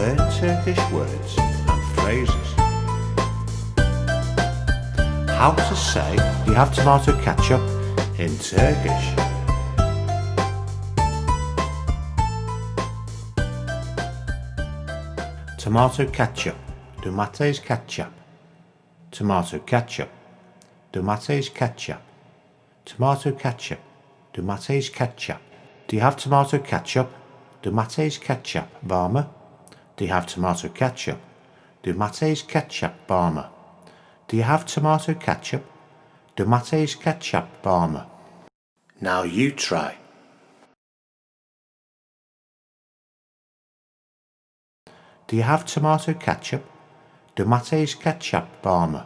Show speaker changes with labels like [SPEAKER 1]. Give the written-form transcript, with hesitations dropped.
[SPEAKER 1] learn Turkish words and phrases. How to say, do you have tomato ketchup in Turkish? Tomato ketchup, domates ketchup. Tomato ketchup, domates ketchup. Tomato ketchup, domates ketchup. Do you have tomato ketchup? Domates ketchup var mı? Do you have tomato ketchup? Domates ketchup var mı? Do you have tomato ketchup? Domates ketchup var mı? Now you try. Do you have tomato ketchup? Domates ketchup var mı?